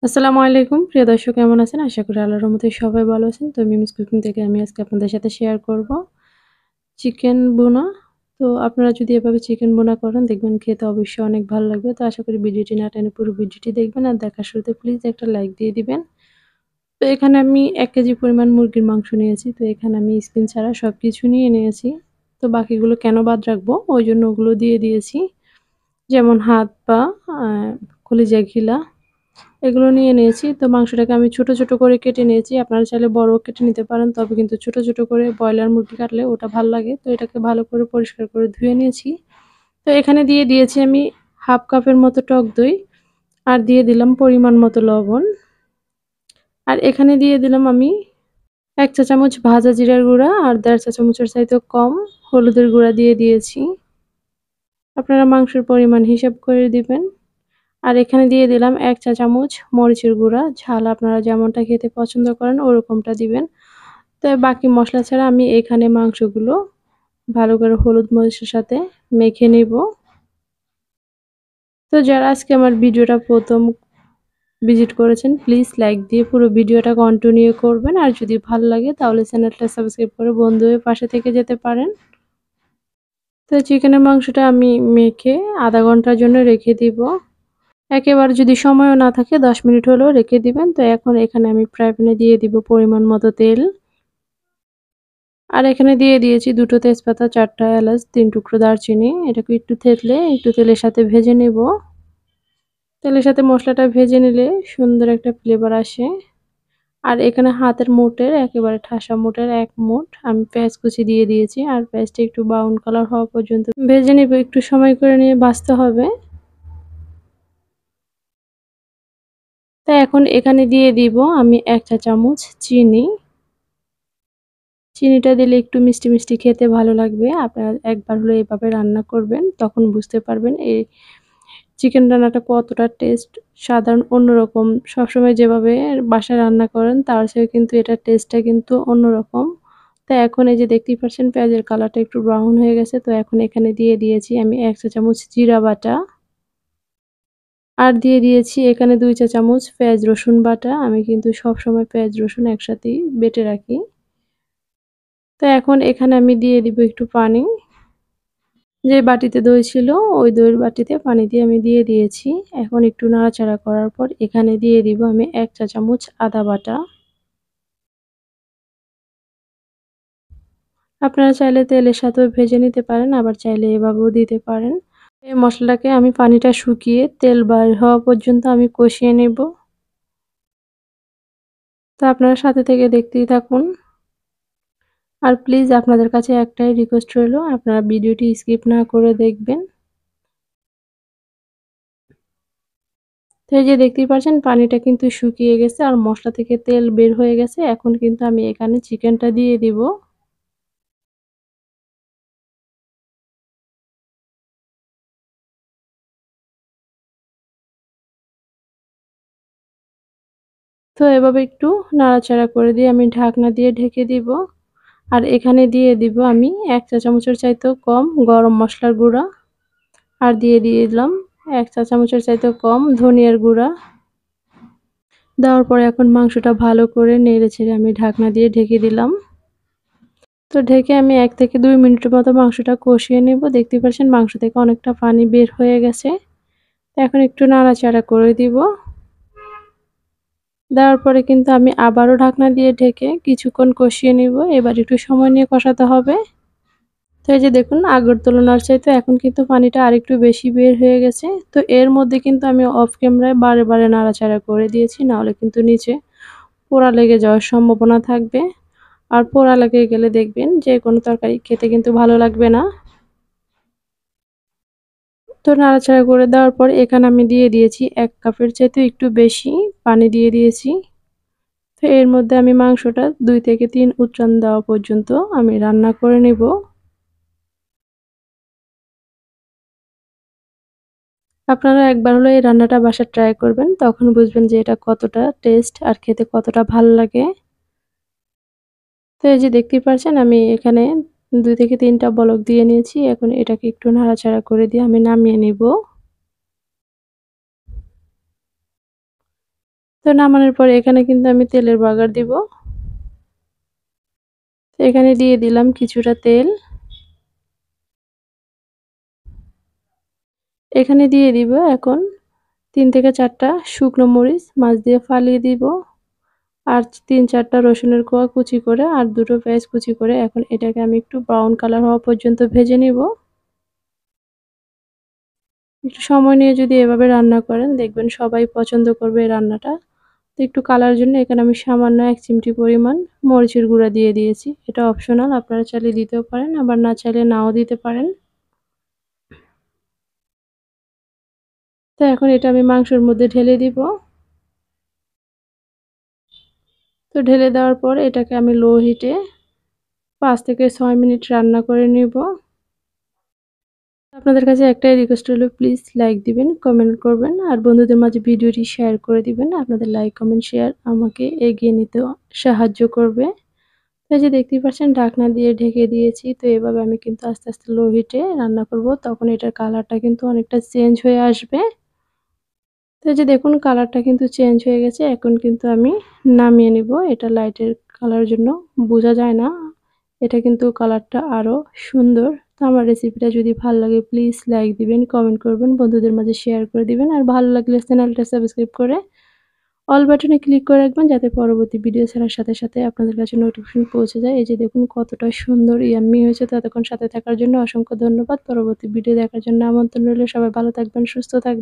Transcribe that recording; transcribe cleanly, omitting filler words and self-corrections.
আসসালামু আলাইকুম প্রিয় দর্শক কেমন আছেন? আশা করি আল্লাহর রহমতে সবাই ভালো আছেন। তো মিমিস কুকিং থেকে আমি আজকে আপনাদের সাথে শেয়ার করব চিকেন ভুনা। তো আপনারা যদি এভাবে চিকেন ভুনা করেন দেখবেন খেতে অবশ্যই অনেক ভালো লাগবে। তো আশা করি ভিডিওটি না টেনে পুরো ভিডিওটি দেখবেন আর দেখার শুরুতে প্লিজ একটা লাইক দিয়ে দিবেন। তো এখানে আমি ১ কেজি পরিমাণ মুরগির মাংস নিয়েছি। তো এখানে আমি স্কিন ছাড়া সবকিছু নিয়ে নিয়েছি। তো বাকিগুলো কেন বাদ রাখবো? ওইজন্য ওগুলো দিয়ে দিয়েছি। যেমন হাত, পা, আ কলিজা, ঘিলা এগুলো নিয়ে নিয়েছি। তো মাংসটাকে আমি ছোট, ছোট করে কেটে নিয়েছি। আপনারা চাইলে বড়ও কেটে নিতে পারেন। তবে কিন্তু ছোট, ছোট করে ব্রয়লার মুরগি কাটলে ওটা ভাল লাগে। তো এটাকে ভালো করে পরিষ্কার করে ধুয়ে নিয়েছি। তো এখানে দিয়ে দিয়েছি আমি 1/2 কাপের মতো টক দই। আর দিয়ে দিলাম পরিমাণ মতো লবণ। আর এখানে দিয়ে দিলাম আমি ১ চা চামচ ভাজা জিরার গুঁড়া আর ১.৫ চা চামচের চাইতেও কম হলুদের গুঁড়া দিয়ে দিয়েছি। আপনারা মাংসের পরিমাণ হিসাব করে দিবেন। আর এখানে দিয়ে দিলাম ১ চা চামচ মরিচের গুঁড়া। ঝাল আপনারা যেমনটা খেতে পছন্দ করেন ওরকমটা দিবেন। তো বাকি মসলা ছাড়া আমি এখানে মাংসগুলো ভালো করে হলুদ মরিচের সাথে মেখে নিব। তো যারা আজকে আমার ভিডিওটা ১ম ভিজিট করেছেন প্লিজ লাইক দিয়ে পুরো ভিডিওটা কন্টিনিউ করবেন। আর যদি ভালো লাগে তাহলে চ্যানেলটা সাবস্ক্রাইব করে বন্ধু হয়ে পাশে থেকে যেতে পারেন। তো চিকেনের মাংসটা আমি মেখে ০.৫ ঘন্টার জন্য রেখে দিব। একেবারে যদি সময়ও না থাকে ১০ মিনিট হলেও রেখে দিবেন। তো এখন এখানে আমি ফ্রাই প্যানে দিয়ে দিব পরিমাণ মতো তেল। আর এখানে দিয়ে দিয়েছি ২ টো তেজপাতা, ৪ টা এলাচ, ৩ টুকরো দারচিনি। এটাকে একটু থেতলে একটু তেলের সাথে ভেজে নেব। তেলের সাথে মশলাটা ভেজে নিলে সুন্দর একটা ফ্লেভার আসে। আর এখানে হাতের মুঠের একেবারে ঠাসা মুঠের ১ মুঠ আমি পেঁয়াজ কুচি দিয়ে দিয়েছি। আর পেঁয়াজটা একটু ব্রাউন কালার হওয়া পর্যন্ত ভেজে নিব। একটু সময় করে নিয়ে ভাজতে হবে। তো এখন এখানে দিয়ে দিব আমি ১ চা চামচ চিনি। চিনিটা দিলে একটু মিষ্টি, মিষ্টি খেতে ভালো লাগবে। আপনারা একবার হলেও এভাবে রান্না করবেন। তখন বুঝতে পারবেন এই চিকেন রান্নাটা কতটা টেস্ট সাধারণ অন্যরকম। সবসময় যেভাবে বাসায় রান্না করেন তার চেয়ে কিন্তু এটার টেস্টটা কিন্তু অন্যরকম। তো এখন এই যে দেখতেই পাচ্ছেন পেঁয়াজের কালারটা একটু ব্রাউন হয়ে গেছে। তো এখন এখানে দিয়ে দিয়েছি আমি ১ চা চামচ জিরা বাটা। আর দিয়ে দিয়েছি এখানে ২ চা চামচ পেঁয়াজ রসুন বাটা। আমি কিন্তু সবসময় পেঁয়াজ রসুন একসাথেই বেটে রাখি। তো এখন এখানে আমি দিয়ে দিব একটু পানি। যে বাটিতে দই ছিল ওই দইয়ের বাটিতে পানি দিয়ে আমি দিয়ে দিয়েছি। এখন একটু নাড়াচাড়া করার পর এখানে দিয়ে দিব আমি ১ চা চামচ আদা বাটা। আপনারা চাইলে তেলের সাথেও ভেজে নিতে পারেন, আবার চাইলে এভাবেও দিতে পারেন। এই মসলাটাকে আমি পানিটা শুকিয়ে তেল বাইর হওয়া পর্যন্ত আমি কষিয়ে নেব। তো আপনারা সাথে থেকে দেখতেই থাকুন। আর প্লিজ আপনাদের কাছে একটাই রিকোয়েস্ট রইলো, আপনারা ভিডিওটি স্কিপ না করে দেখবেন। তো এই যে দেখতেই পাচ্ছেন পানিটা কিন্তু শুকিয়ে গেছে আর মসলা থেকে তেল বের হয়ে গেছে। এখন কিন্তু আমি এখানে চিকেনটা দিয়ে দিব। তো এভাবে একটু নাড়াচাড়া করে দিয়ে আমি ঢাকনা দিয়ে ঢেকে দিব। আর এখানে দিয়ে দিব আমি ১ চা চামচের চাইতেও কম গরম মসলার গুঁড়া। আর দিয়ে দিলাম ১ চা চামচের চাইতেও কম ধনিয়ার গুঁড়া। দেওয়ার পরে এখন মাংসটা ভালো করে নেড়েচেড়ে আমি ঢাকনা দিয়ে ঢেকে দিলাম। তো ঢেকে আমি ১ থেকে ২ মিনিটের মতো মাংসটা কষিয়ে নেব। দেখতেই পাচ্ছেন মাংস থেকে অনেকটা পানি বের হয়ে গেছে। তো এখন একটু নাড়াচাড়া করে দিব। দেওয়ার পরে কিন্তু আমি আবারও ঢাকনা দিয়ে ঢেকে কিছুক্ষণ কষিয়ে নিব। এবার একটু সময় নিয়ে কষাতে হবে। তো এই যে দেখুন আগের তুলনার চাইতে এখন কিন্তু পানিটা আরেকটু বেশি বের হয়ে গেছে। তো এর মধ্যে কিন্তু আমি অফ ক্যামেরায় বারে, বারে নাড়াচাড়া করে দিয়েছি। নাহলে কিন্তু নিচে পোড়া লেগে যাওয়ার সম্ভাবনা থাকবে। আর পোড়া লেগে গেলে দেখবেন যে কোনো তরকারি খেতে কিন্তু ভালো লাগবে না। তো নাড়াচাড়া করে দেওয়ার পর এখানে আমি দিয়ে দিয়েছি ১ কাপের চাইতেও একটু বেশি পানি দিয়ে দিয়েছি। তো এর মধ্যে আমি মাংসটা ২ থেকে ৩ উতরান দেওয়া পর্যন্ত আমি রান্না করে নেব। আপনারা একবার হলেও এই রান্নাটা বাসায় ট্রাই করবেন। তখন বুঝবেন যে এটা কতটা টেস্ট আর খেতে কতটা ভাল লাগে। তো এই যে দেখতেই পারছেন আমি এখানে ২ থেকে ৩ টা বলক দিয়ে নিয়েছি। এখন এটাকে একটু নাড়াচাড়া করে দিয়ে আমি নামিয়ে নিব। তো নামানোর পরে এখানে কিন্তু আমি তেলের বাগার দিব। তো এখানে দিয়ে দিলাম কিছুটা তেল। এখানে দিয়ে দিব এখন ৩ থেকে ৪ টা শুকনো মরিচ মাছ দিয়ে ফালিয়ে দিব। আর ৩-৪ টা রসুনের কোয়া কুচি করে আর ২ টো পেঁয়াজ কুচি করে এখন এটাকে আমি একটু ব্রাউন কালার হওয়া পর্যন্ত ভেজে নিব। একটু সময় নিয়ে যদি এভাবে রান্না করেন দেখবেন সবাই পছন্দ করবে এই রান্নাটা। তো একটু কালার জন্য এখানে আমি সামান্য ১ চিমটি পরিমাণ মরিচের গুঁড়া দিয়ে দিয়েছি। এটা অপশনাল, আপনারা চাইলে দিতেও পারেন, আবার না চাইলে নাও দিতে পারেন। তো এখন এটা আমি মাংসের মধ্যে ঢেলে দিব। তো ঢেলে দেওয়ার পর এটাকে আমি লো হিটে ৫ থেকে ৬ মিনিট রান্না করে নিব। আপনাদের কাছে একটাই রিকোয়েস্ট রইল, প্লিজ লাইক দিবেন, কমেন্ট করবেন আর বন্ধুদের মাঝে ভিডিওটি শেয়ার করে দিবেন। আপনাদের লাইক, কমেন্ট, শেয়ার আমাকে এগিয়ে নিতেও সাহায্য করবে। তো এই যে দেখতেই পাচ্ছেন ঢাকনা দিয়ে ঢেকে দিয়েছি। তো এভাবে আমি কিন্তু আস্তে, আস্তে লো হিটে রান্না করব। তখন এটার কালারটা কিন্তু অনেকটা চেঞ্জ হয়ে আসবে। তো এই যে দেখুন কালারটা কিন্তু চেঞ্জ হয়ে গেছে। এখন কিন্তু আমি নামিয়ে নিব। এটা লাইটের কালার জন্য বোঝা যায় না। এটা কিন্তু কালারটা আরো সুন্দর। তো আমার রেসিপিটা যদি ভালো লাগে প্লিজ লাইক দিবেন, কমেন্ট করবেন, বন্ধুদের মাঝে শেয়ার করে দিবেন। আর ভালো লাগলে চ্যানেলটা সাবস্ক্রাইব করে অল বাটনে ক্লিক করে রাখবেন যাতে পরবর্তী ভিডিও ছাড়ার সাথে, সাথে আপনাদের কাছে নোটিফিকেশন পৌঁছে যায়। এই যে দেখুন কতটা সুন্দর ইয়াম্মি হয়েছে। তো এতক্ষণ সাথে থাকার জন্য অসংখ্য ধন্যবাদ। পরবর্তী ভিডিও দেখার জন্য আমন্ত্রণ রইল। সবাই ভালো থাকবেন, সুস্থ থাকবেন।